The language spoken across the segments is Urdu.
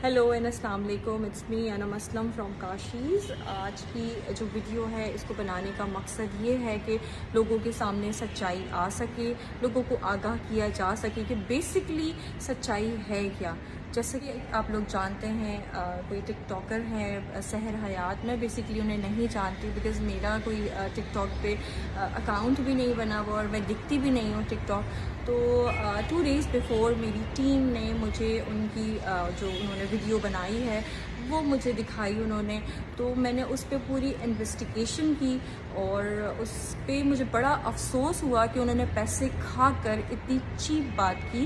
ہیلو اینڈ السلام علیکم، it's me Anam Aslam from Kashees. آج کی جو ویڈیو ہے اس کو بنانے کا مقصد یہ ہے کہ لوگوں کے سامنے سچائی آ سکے، لوگوں کو آگاہ کیا جا سکے کہ بیسکلی سچائی ہے کیا۔ جیسے کہ آپ لوگ جانتے ہیں کوئی ٹک ٹاکر ہے سحر حیات، میں بیسکلی انہیں نہیں جانتی بیکاز میرا کوئی ٹک ٹاک پہ اکاؤنٹ بھی نہیں بنا ہوا اور میں دکھتی بھی نہیں ہوں ٹک ٹاک۔ تو 2 days بیفور میری ٹیم نے مجھے ان کی جو انہوں نے ویڈیو بنائی ہے وہ مجھے دکھائی انہوں نے، تو میں نے اس پہ پوری انویسٹیگیشن کی اور اس پہ مجھے بڑا افسوس ہوا کہ انہوں نے پیسے کھا کر اتنی چیپ بات کی۔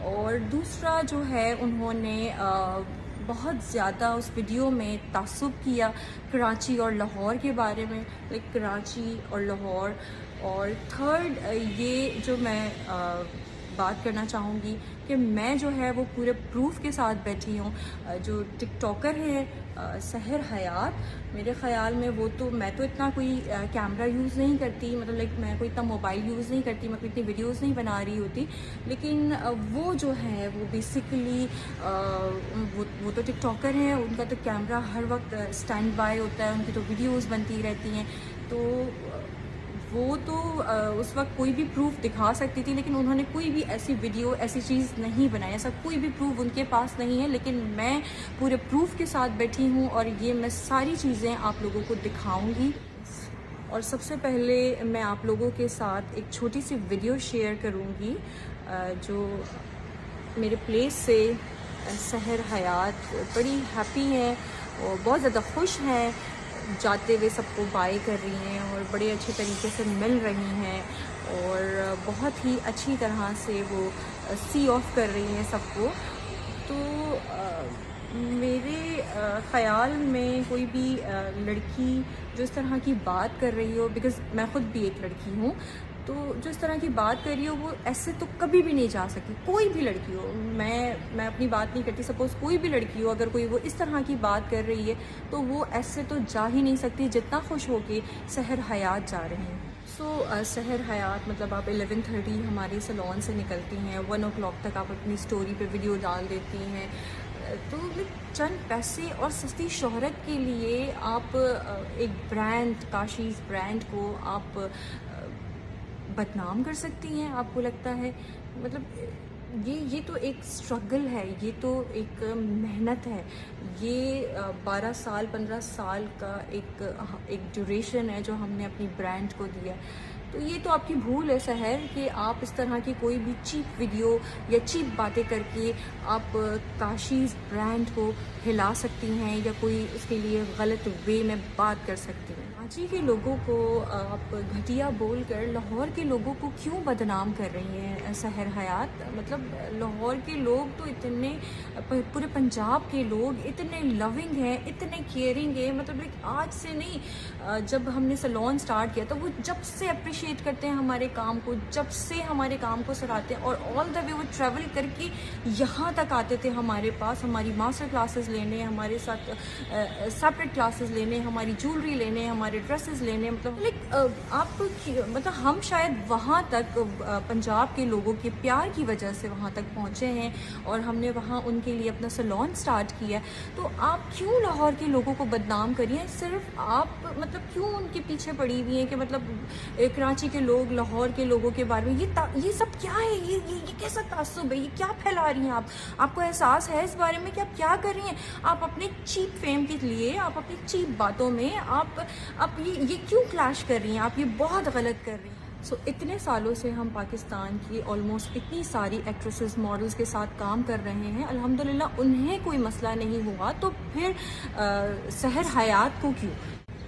اور دوسرا جو ہے انہوں نے بہت زیادہ اس ویڈیو میں تعصب کیا کراچی اور لاہور کے بارے میں، لائک کراچی اور لاہور۔ اور تھرڈ یہ جو میں بات کرنا چاہوں گی کہ میں جو ہے وہ پورے پروف کے ساتھ بیٹھی ہوں۔ جو ٹک ٹاکر ہے سحر حیات، میرے خیال میں میں تو اتنا کوئی کیمرہ یوز نہیں کرتی، مطلب لائک میں کوئی اتنا موبائل یوز نہیں کرتی، میں کوئی اتنی ویڈیوز نہیں بنا رہی ہوتی، لیکن وہ جو ہے وہ بیسکلی وہ تو ٹک ٹاکر ہیں، ان کا تو کیمرہ ہر وقت اسٹینڈ بائی ہوتا ہے، ان کی تو ویڈیوز بنتی رہتی ہیں، تو وہ تو اس وقت کوئی بھی پروف دکھا سکتی تھی، لیکن انہوں نے کوئی بھی ایسی ویڈیو ایسی چیز نہیں بنائی، ایسا کوئی بھی پروف ان کے پاس نہیں ہے، لیکن میں پورے پروف کے ساتھ بیٹھی ہوں اور یہ میں ساری چیزیں آپ لوگوں کو دکھاؤں گی۔ اور سب سے پہلے میں آپ لوگوں کے ساتھ ایک چھوٹی سی ویڈیو شیئر کروں گی جو میرے پلیس سے سحر حیات بڑی ہیپی ہیں اور بہت زیادہ خوش ہیں، جاتے ہوئے سب کو بائی کر رہی ہیں اور بڑے اچھے طریقے سے مل رہی ہیں اور بہت ہی اچھی طرح سے وہ سی آف کر رہی ہیں سب کو۔ تو میرے خیال میں کوئی بھی لڑکی جو اس طرح کی بات کر رہی ہو، بیکاز میں خود بھی ایک لڑکی ہوں، تو جو اس طرح کی بات کر رہی ہو وہ ایسے تو کبھی بھی نہیں جا سکتی، کوئی بھی لڑکی ہو، میں اپنی بات نہیں کرتی، سپوز کوئی بھی لڑکی ہو، اگر کوئی وہ اس طرح کی بات کر رہی ہے تو وہ ایسے تو جا ہی نہیں سکتی جتنا خوش ہو کے سحر حیات جا رہے ہیں۔ سحر حیات مطلب آپ 11:30 ہمارے سیلون سے نکلتی ہیں، 1 o'clock تک آپ اپنی سٹوری پہ ویڈیو ڈال دیتی ہیں، تو چند پیسے اور سستی شہرت کے لیے آپ ایک برانڈ کاشیز برانڈ کو آپ بدنام کر سکتی ہیں۔ آپ کو لگتا ہے مطلب یہ تو ایک اسٹرگل ہے، یہ تو ایک محنت ہے، یہ 12 سال 15 سال کا ایک ڈیوریشن ہے جو ہم نے اپنی برانڈ کو دیا۔ تو یہ تو آپ کی بھول ہے سحر کہ آپ اس طرح کی کوئی بھی چیپ ویڈیو یا چیپ باتیں کر کے آپ کاشیز برانڈ کو ہلا سکتی ہیں یا کوئی اس کے لیے غلط وے میں بات کر سکتی ہیں۔ کراچی کے لوگوں کو آپ گھٹیا بول کر لاہور کے لوگوں کو کیوں بدنام کر رہی ہیں سحر حیات؟ مطلب لاہور کے لوگ تو اتنے، پورے پنجاب کے لوگ اتنے لونگ ہیں، اتنے کیئرنگ ہیں، مطلب آج سے نہیں، جب ہم نے سیلون سٹارٹ کیا تو وہ جب سے اپریشیٹ کرتے ہیں ہمارے کام کو، جب سے ہمارے کام کو سراہتے ہیں، اور آل دا وے وہ ٹریول کر کے یہاں تک آتے تھے ہمارے پاس، ہماری ماسٹر کلاسز لینے، ہمارے ساتھ سیپریٹ کلاسز لینے، ہماری جولری لینے، ہمارے ڈریسز لینے، مطلب آپ مطلب ہم شاید وہاں تک پنجاب کے لوگوں کے پیار کی وجہ سے وہاں تک پہنچے ہیں اور ہم نے وہاں ان کے لیے اپنا سیلون سٹارٹ کیا۔ تو آپ کیوں لاہور کے لوگوں کو بدنام کریے؟ صرف آپ مطلب کیوں ان کے پیچھے پڑی ہوئی ہیں کہ مطلب کراچی کے لوگ لاہور کے لوگوں کے بارے میں یہ سب کیا ہے؟ یہ کیسا تعصب ہے؟ یہ کیا پھیلا رہی ہیں آپ کو احساس ہے اس بارے میں کہ آپ کیا کر رہی ہیں؟ آپ اپنے چیپ فیم کے لیے، آپ اپنی چیپ باتوں میں آپ یہ کیوں کلیش کر رہی ہیں؟ آپ یہ بہت غلط کر رہی ہیں۔ اتنے سالوں سے ہم پاکستان کی آلموسٹ اتنی ساری ایکٹریسز ماڈلز کے ساتھ کام کر رہے ہیں، الحمدللہ انہیں کوئی مسئلہ نہیں ہوا، تو پھر سحر حیات کو کیوں؟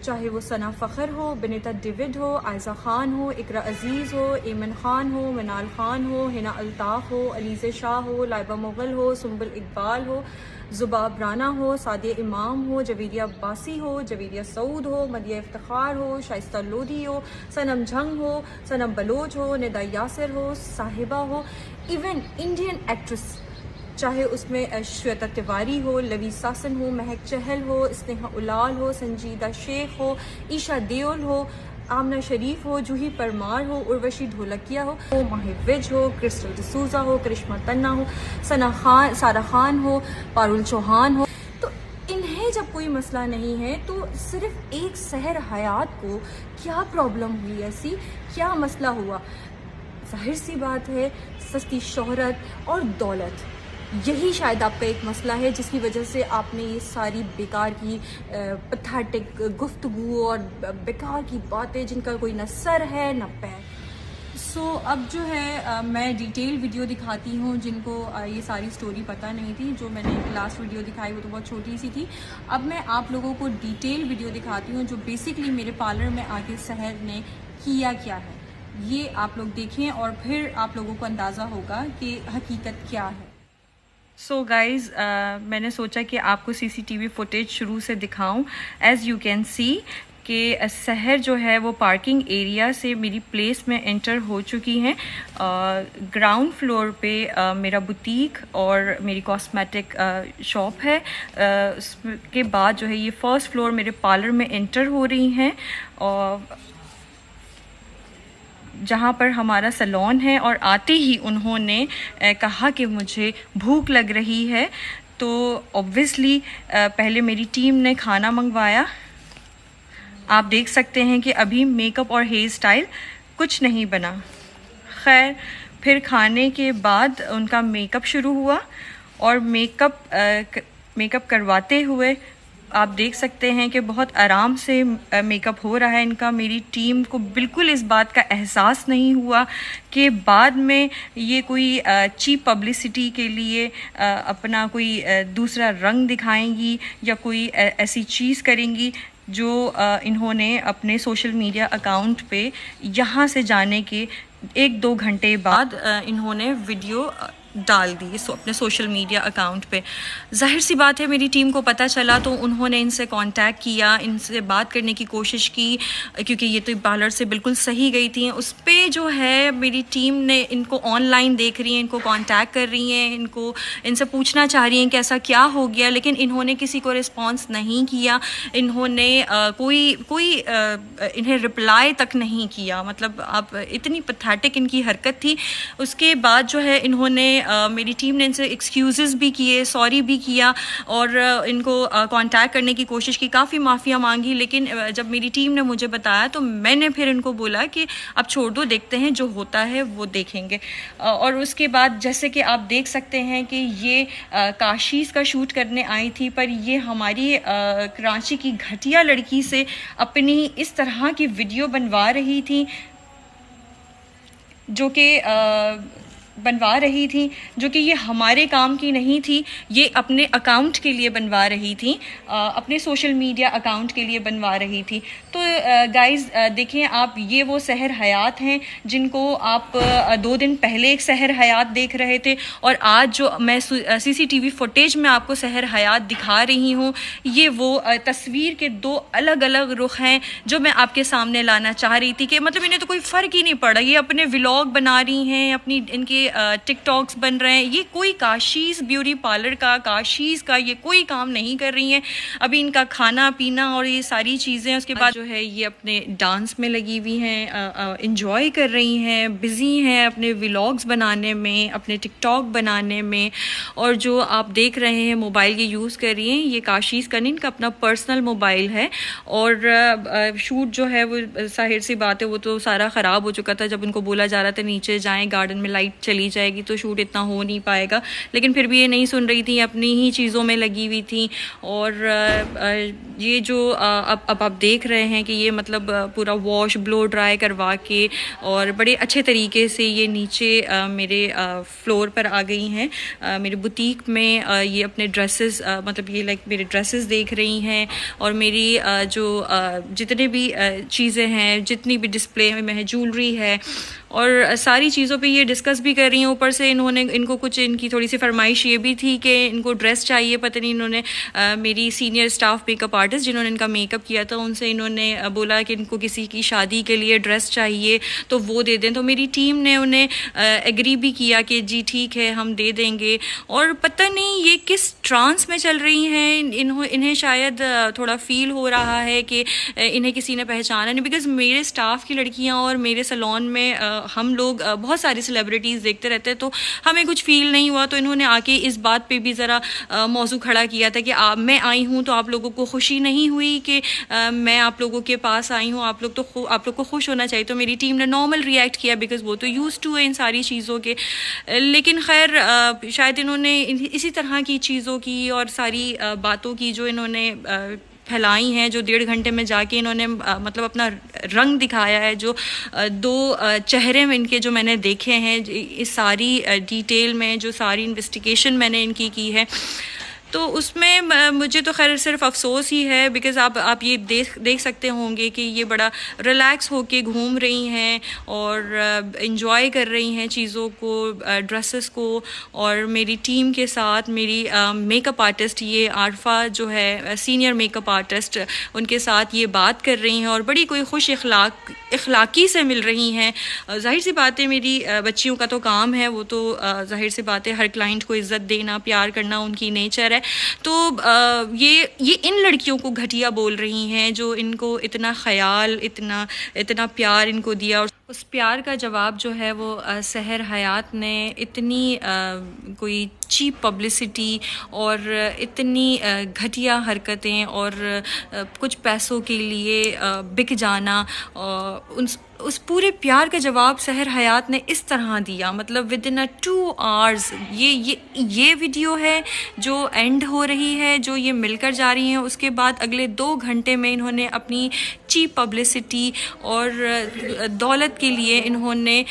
چاہے وہ ثنا فخر ہو، بنیتا ڈیوڈ ہو، عائزہ خان ہو، اقرا عزیز ہو، ایمن خان ہو، منال خان ہو، ہنا الطاف ہو، علیزہ شاہ ہو، لائبہ مغل ہو، سنبل اقبال ہو، زباب رانا ہو، سعدیہ امام ہو، جویریہ عباسی ہو، جویریہ سعود ہو، مدیہ افتخار ہو، شائستہ لودھی ہو، صنم جھنگ ہو، صنم بلوچ ہو، ندا یاسر ہو، صاحبہ ہو، ایون انڈین ایکٹریس چاہے اس میں شویتا تیواری ہو، لوی ساسن ہو، مہک چہل ہو، اسنیہا اولال ہو، سنجیدہ شیخ ہو، ایشا دیول ہو، آمنہ شریف ہو، جوہی پرمار ہو، اروشی ڈھولکیا ہو، ماہی وج ہو، کرسٹل ڈسوزا ہو، کرشمہ تنہا ہو، سارہ خان ہو، پارول چوہان ہو، تو انہیں جب کوئی مسئلہ نہیں ہے تو صرف ایک سحر حیات کو کیا پرابلم ہوئی، ایسی کیا مسئلہ ہوا؟ ظاہر سی بات ہے سستی شہرت اور دولت، یہی شاید آپ کا ایک مسئلہ ہے جس کی وجہ سے آپ نے یہ ساری بیکار کی پتھیٹک گفتگو اور بیکار کی باتیں جن کا کوئی نہ سر ہے نہ پیر۔ سو اب جو ہے میں ڈیٹیل ویڈیو دکھاتی ہوں جن کو یہ ساری سٹوری پتہ نہیں تھی۔ جو میں نے لاسٹ ویڈیو دکھائی وہ تو بہت چھوٹی سی تھی، اب میں آپ لوگوں کو ڈیٹیل ویڈیو دکھاتی ہوں جو بیسیکلی میرے پارلر میں آ کے سحر نے کیا ہے۔ یہ آپ لوگ دیکھیں اور پھر آپ لوگوں کو اندازہ ہوگا کہ حقیقت کیا ہے۔ سو گائز میں نے سوچا کہ آپ کو CCTV فوٹیج شروع سے دکھاؤں۔ ایز یو کین سی کہ سحر جو ہے وہ پارکنگ ایریا سے میری پلیس میں انٹر ہو چکی ہیں۔ گراؤنڈ فلور پہ میرا بوتیک اور میری کاسمیٹک شاپ ہے، اس کے بعد جو ہے یہ فرسٹ فلور میرے پارلر میں انٹر ہو رہی ہیں، اور جہاں پر ہمارا سیلون ہے، اور آتے ہی انہوں نے کہا کہ مجھے بھوک لگ رہی ہے، تو اوبویسلی پہلے میری ٹیم نے کھانا منگوایا۔ آپ دیکھ سکتے ہیں کہ ابھی میک اپ اور ہیئر سٹائل کچھ نہیں بنا۔ خیر پھر کھانے کے بعد ان کا میک اپ شروع ہوا، اور میک اپ کرواتے ہوئے آپ دیکھ سکتے ہیں کہ بہت آرام سے میک اپ ہو رہا ہے ان کا۔ میری ٹیم کو بالکل اس بات کا احساس نہیں ہوا کہ بعد میں یہ کوئی چیپ پبلسٹی کے لیے اپنا کوئی دوسرا رنگ دکھائیں گی یا کوئی ایسی چیز کریں گی جو انہوں نے اپنے سوشل میڈیا اکاؤنٹ پہ یہاں سے جانے کے 1-2 گھنٹے بعد انہوں نے ویڈیو ڈال دی اپنے سوشل میڈیا اکاؤنٹ پہ۔ ظاہر سی بات ہے میری ٹیم کو پتہ چلا تو انہوں نے ان سے کانٹیکٹ کیا، ان سے بات کرنے کی کوشش کی، کیونکہ یہ تو پارلر سے بالکل صحیح گئی تھیں۔ اس پہ جو ہے میری ٹیم نے ان کو آن لائن دیکھ رہی ہیں، ان کو کانٹیکٹ کر رہی ہیں، ان سے پوچھنا چاہ رہی ہیں کہ ایسا کیا ہو گیا، لیکن انہوں نے کسی کو رسپانس نہیں کیا، انہوں نے کوئی انہیں رپلائی تک نہیں کیا۔ مطلب اب اتنی پتھیٹک ان کی حرکت تھی۔ اس کے بعد جو ہے انہوں نے میری ٹیم نے ان سے ایکسکیوزز بھی کیے، سوری بھی کیا، اور ان کو کانٹیکٹ کرنے کی کوشش کی، کافی معافیاں مانگی، لیکن جب میری ٹیم نے مجھے بتایا تو میں نے پھر ان کو بولا کہ اب چھوڑ دو، دیکھتے ہیں جو ہوتا ہے وہ دیکھیں گے۔ اور اس کے بعد جیسے کہ آپ دیکھ سکتے ہیں کہ یہ کاشیز کا شوٹ کرنے آئی تھی، پر یہ ہماری کراچی کی گھٹیا لڑکی سے اپنی اس طرح کی ویڈیو بنوا رہی تھی جو کہ یہ ہمارے کام کی نہیں تھی، یہ اپنے اکاؤنٹ کے لیے بنوا رہی تھی، اپنے سوشل میڈیا اکاؤنٹ کے لیے بنوا رہی تھی۔ تو گائز دیکھیں آپ، یہ وہ سحر حیات ہیں جن کو آپ 2 دن پہلے ایک سحر حیات دیکھ رہے تھے، اور آج جو میں CCTV فوٹیج میں آپ کو سحر حیات دکھا رہی ہوں، یہ وہ تصویر کے 2 الگ الگ رخ ہیں جو میں آپ کے سامنے لانا چاہ رہی تھی، کہ مطلب انہیں تو کوئی فرق ہی نہیں پڑا، یہ اپنے ولاگ بنا رہی ہیں، ان کے ٹک ٹاکس بن رہے ہیں، یہ کوئی کاشیز بیوٹی پارلر کا، کاشیز کا یہ کوئی کام نہیں کر رہی ہیں۔ ابھی ان کا کھانا پینا اور یہ ساری چیزیں، اس کے بعد جو ہے یہ اپنے ڈانس میں لگی ہوئی ہیں، انجوائے کر رہی ہیں، بزی ہیں اپنے ولاگز بنانے میں، اپنے ٹک ٹاک بنانے میں، اور جو آپ دیکھ رہے ہیں موبائل یہ یوز کر رہی ہیں، یہ کاشیز کا نہیں، ان کا اپنا پرسنل موبائل ہے، اور شوٹ جو ہے وہ ظاہر سی بات ہے وہ تو سارا خراب ہو چکا تھا۔ جب ان کو بولا جا رہا تھا نیچے جائیں، گارڈن میں لائٹ چلی جائے گی تو شوٹ اتنا ہو نہیں پائے گا، لیکن پھر بھی یہ نہیں سن رہی تھی، اپنی ہی چیزوں میں لگی ہوئی تھی۔ اور یہ جو اب آپ دیکھ رہے ہیں کہ یہ مطلب پورا واش بلو ڈرائی کروا کے اور بڑے اچھے طریقے سے یہ نیچے میرے فلور پر آ گئی ہیں میرے بوتیک میں۔ یہ اپنے ڈریسز مطلب یہ لائک میرے ڈریسز دیکھ رہی ہیں، اور میری جو جتنے بھی چیزیں ہیں، جتنی بھی ڈسپلے میں ہے، جولری ہے اور ساری چیزوں پہ یہ ڈسکس بھی کر رہی ہیں. اوپر سے ان کو کچھ ان کی تھوڑی سی فرمائش یہ بھی تھی کہ ان کو ڈریس چاہیے. پتہ نہیں انہوں نے میری senior staff make up artist جنہوں نے ان کا میک اپ کیا تھا ان سے انہوں نے بولا کہ ان کو کسی کی شادی کے لیے ڈریس چاہیے تو وہ دے دیں. تو میری ٹیم نے انہیں ایگری بھی کیا کہ جی ٹھیک ہے ہم دے دیں گے. اور پتہ نہیں یہ کس ٹرانس میں چل رہی ہیں, انہیں شاید تھوڑا فیل ہو رہا ہے کہ انہیں کسی نے پہچانا نہیں. بیکاز میرے اسٹاف کی لڑکیاں اور میرے سیلون میں ہم لوگ بہت ساری سیلیبریٹیز دیکھتے رہتے ہیں تو ہمیں کچھ فیل نہیں ہوا. تو انہوں نے آ کے اس بات پہ بھی ذرا موضوع کھڑا کیا تھا کہ میں آئی ہوں تو آپ لوگوں کو خوشی نہیں ہوئی کہ میں آپ لوگوں کے پاس آئی ہوں, آپ لوگ کو خوش ہونا چاہیے. تو میری ٹیم نے نارمل ریئیکٹ کیا بیکاز وہ تو یوز ٹو ہے ان ساری چیزوں کے. لیکن خیر شاید انہوں نے اسی طرح کی چیزوں کی اور ساری باتوں کی جو انہوں نے پھیلائی ہیں, جو 1.5 گھنٹے میں جا کے انہوں نے مطلب اپنا رنگ دکھایا ہے, جو 2 چہرے ان کے جو میں نے دیکھے ہیں اس ساری ڈیٹیل میں, جو ساری انویسٹیگیشن میں نے ان کی ہے, تو اس میں مجھے تو خیر صرف افسوس ہی ہے. بیکاز آپ یہ دیکھ سکتے ہوں گے کہ یہ بڑا ریلیکس ہو کے گھوم رہی ہیں اور انجوائے کر رہی ہیں چیزوں کو, ڈریسز کو. اور میری ٹیم کے ساتھ میری میک اپ آرٹسٹ یہ عارفہ جو ہے سینئر میک اپ آرٹسٹ, ان کے ساتھ یہ بات کر رہی ہیں اور بڑی کوئی خوش اخلاقی سے مل رہی ہیں. ظاہر سی بات ہے میری بچیوں کا تو کام ہے, وہ تو ظاہر سی بات ہے ہر کلائنٹ کو عزت دینا, پیار کرنا ان کی نیچر ہے. تو یہ ان لڑکیوں کو گھٹیا بول رہی ہیں جو ان کو اتنا خیال اتنا پیار ان کو دیا. اور اس پیار کا جواب جو ہے وہ سحر حیات نے اتنی کوئی چیپ پبلسٹی اور اتنی گھٹیا حرکتیں اور کچھ پیسوں کے لیے بک جانا, اس پورے پیار کا جواب سحر حیات نے اس طرح دیا. مطلب ود ان 2 hours یہ ویڈیو ہے جو اینڈ ہو رہی ہے, جو یہ مل کر جا رہی ہیں. اس کے بعد اگلے 2 گھنٹے میں انہوں نے اپنی چیپ پبلسٹی اور دولت کے لیے انہوں نے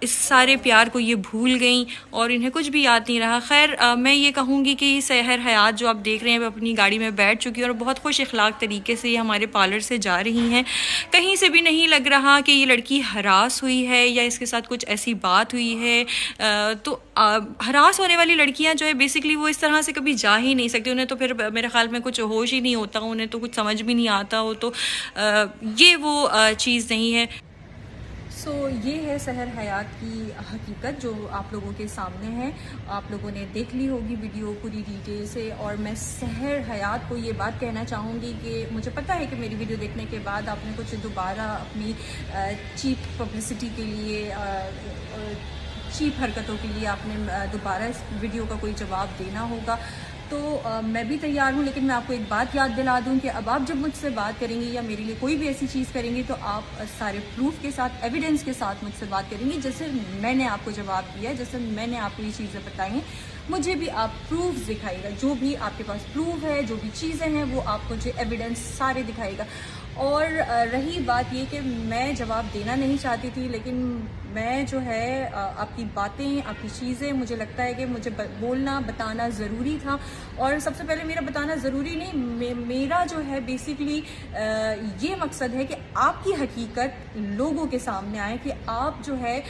اس سارے پیار کو یہ بھول گئیں اور انہیں کچھ بھی یاد نہیں رہا. خیر میں یہ کہوں گی کہ یہ سحر حیات جو آپ دیکھ رہے ہیں وہ اپنی گاڑی میں بیٹھ چکی ہے اور بہت خوش اخلاق طریقے سے یہ ہمارے پارلر سے جا رہی ہیں. کہیں سے بھی نہیں لگ رہا کہ یہ لڑکی ہراس ہوئی ہے یا اس کے ساتھ کچھ ایسی بات ہوئی ہے. تو ہراس ہونے والی لڑکیاں جو ہے بیسکلی وہ اس طرح سے کبھی جا ہی نہیں سکتی, انہیں تو پھر میرے خیال میں کچھ ہوش ہی نہیں ہوتا, انہیں تو کچھ سمجھ بھی نہیں آتا ہو. تو یہ وہ چیز نہیں ہے. سو یہ ہے سحر حیات کی حقیقت جو آپ لوگوں کے سامنے ہے. آپ لوگوں نے دیکھ لی ہوگی ویڈیو پوری ڈیٹیل سے. اور میں سحر حیات کو یہ بات کہنا چاہوں گی کہ مجھے پتہ ہے کہ میری ویڈیو دیکھنے کے بعد آپ نے کچھ دوبارہ اپنی چیپ پبلسٹی کے لیے, چیپ حرکتوں کے لیے آپ نے دوبارہ اس ویڈیو کا کوئی جواب دینا ہوگا. تو میں بھی تیار ہوں, لیکن میں آپ کو ایک بات یاد دلا دوں کہ اب آپ جب مجھ سے بات کریں گے یا میرے لیے کوئی بھی ایسی چیز کریں گے تو آپ سارے پروف کے ساتھ, ایویڈنس کے ساتھ مجھ سے بات کریں گے. جیسے میں نے آپ کو جواب دیا, جیسے میں نے آپ کو یہ چیزیں بتائی ہیں, مجھے بھی آپ پروف دکھائیے گا. جو بھی آپ کے پاس پروف ہے, جو بھی چیزیں ہیں, وہ آپ مجھے ایویڈنس سارے دکھائے گا. اور رہی بات یہ کہ میں جواب دینا نہیں چاہتی تھی, لیکن میں جو ہے آپ کی باتیں, آپ کی چیزیں, مجھے لگتا ہے کہ مجھے بولنا بتانا ضروری تھا. اور سب سے پہلے میرا بتانا ضروری نہیں, میرا جو ہے بیسکلی یہ مقصد ہے کہ آپ کی حقیقت لوگوں کے سامنے آئے کہ آپ جو ہے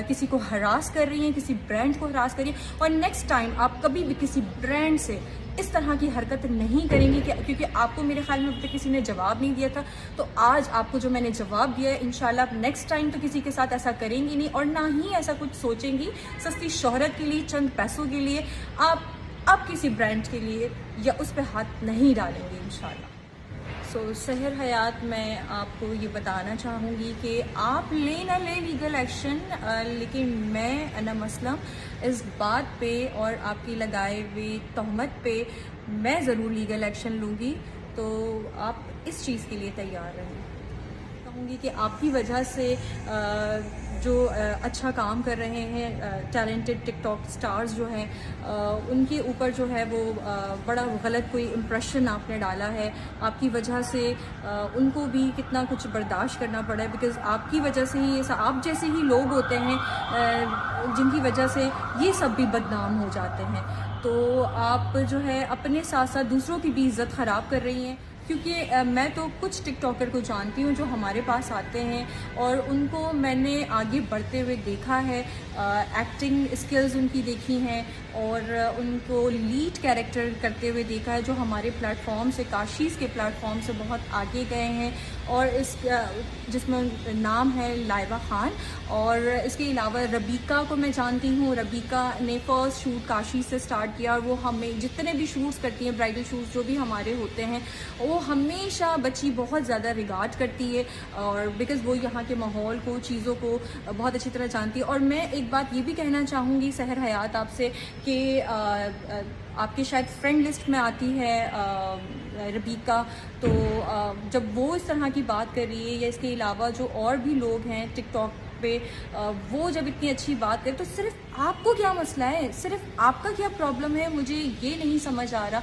کسی کو ہراس کر رہی ہیں, کسی برانڈ کو ہراس کر رہی ہیں. اور نیکسٹ ٹائم آپ کبھی بھی کسی برانڈ سے اس طرح کی حرکت نہیں کریں گی کیونکہ آپ کو میرے خیال میں اب تک کسی نے جواب نہیں دیا تھا. تو آج آپ کو جو میں نے جواب دیا ہے, انشاءاللہ آپ نیکسٹ ٹائم تو کسی کے ساتھ ایسا کریں گی نہیں, اور نہ ہی ایسا کچھ سوچیں گی سستی شہرت کے لیے, چند پیسوں کے لیے آپ کسی برانڈ کے لیے یا اس پہ ہاتھ نہیں ڈالیں گے انشاءاللہ. سو سحر حیات میں آپ کو یہ بتانا چاہوں گی کہ آپ لے نہ لیں لیگل ایکشن, لیکن میں انا مسلم اس بات پہ اور آپ کی لگائے ہوئی تہمت پہ میں ضرور لیگل ایکشن لوں گی. تو آپ اس چیز کے لیے تیار رہیں. کہوں گی کہ آپ کی وجہ سے جو اچھا کام کر رہے ہیں ٹیلنٹڈ ٹک ٹاک سٹارز جو ہیں, ان کے اوپر جو ہے وہ بڑا غلط کوئی امپریشن آپ نے ڈالا ہے. آپ کی وجہ سے ان کو بھی کتنا کچھ برداشت کرنا پڑا ہے, بیکاز آپ کی وجہ سے ہی آپ جیسے ہی لوگ ہوتے ہیں جن کی وجہ سے یہ سب بھی بدنام ہو جاتے ہیں. تو آپ جو ہے اپنے ساتھ ساتھ دوسروں کی بھی عزت خراب کر رہی ہیں, کیونکہ میں تو کچھ ٹک ٹاکر کو جانتی ہوں جو ہمارے پاس آتے ہیں اور ان کو میں نے آگے بڑھتے ہوئے دیکھا ہے، ایکٹنگ اسکلز ان کی دیکھی ہیں اور ان کو لیڈ کیریکٹر کرتے ہوئے دیکھا ہے جو ہمارے پلیٹ فارم سے، کاشیز کے پلیٹ فارم سے بہت آگے گئے ہیں، اور اس جس میں نام ہے لائبہ خان، اور اس کے علاوہ ربیکا کو میں جانتی ہوں۔ ربیکا نے فرسٹ شوٹ کاشی سے سٹارٹ کیا اور وہ ہمیں جتنے بھی شوٹس کرتی ہیں، برائڈل شوٹس جو بھی ہمارے ہوتے ہیں، وہ ہمیشہ بچی بہت زیادہ ریگارڈ کرتی ہے، اور بیکاز وہ یہاں کے ماحول کو، چیزوں کو بہت اچھی طرح جانتی ہے۔ اور میں ایک بات یہ بھی کہنا چاہوں گی سحر حیات آپ سے کہ آپ کے شاید فرینڈ لسٹ میں آتی ہے ربیکا، تو جب وہ اس طرح کی بات کر رہی ہے یا اس کے علاوہ جو اور بھی لوگ ہیں ٹک ٹاک پہ، وہ جب اتنی اچھی بات کرے تو صرف آپ کو کیا مسئلہ ہے، صرف آپ کا کیا پرابلم ہے، مجھے یہ نہیں سمجھ آ رہا۔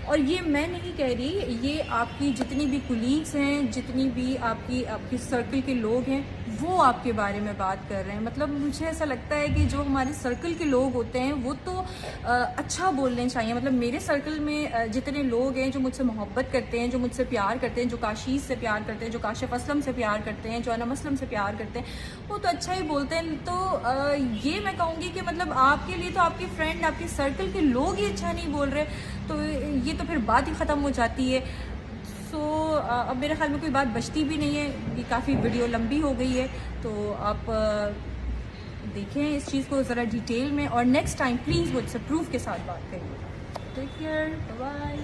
اور یہ میں نہیں کہہ رہی، یہ آپ کی جتنی بھی کولیگس ہیں، جتنی بھی آپ کی سرکل کے لوگ ہیں، وہ آپ کے بارے میں بات کر رہے ہیں۔ مطلب مجھے ایسا لگتا ہے کہ جو ہمارے سرکل کے لوگ ہوتے ہیں وہ تو اچھا بولنے چاہیے۔ مطلب میرے سرکل میں جتنے لوگ ہیں جو مجھ سے محبت کرتے ہیں، جو مجھ سے پیار کرتے ہیں، جو کاشیز سے پیار کرتے ہیں، جو کاشف اسلم سے پیار کرتے ہیں، جو انم اسلم سے پیار کرتے ہیں، وہ تو اچھا ہی بولتے ہیں۔ تو یہ میں کہوں گی کہ مطلب آپ کے لیے تو آپ کی فرینڈ، آپ کے سرکل کے لوگ ہی اچھا نہیں بول رہے، تو یہ تو پھر بات ہی ختم ہو جاتی ہے۔ سو اب میرے خیال میں کوئی بات بچتی بھی نہیں ہے، یہ کافی ویڈیو لمبی ہو گئی ہے، تو آپ دیکھیں اس چیز کو ذرا ڈیٹیل میں، اور نیکسٹ ٹائم پلیز مجھ سے پروف کے ساتھ بات کریں۔ Take care, bye bye.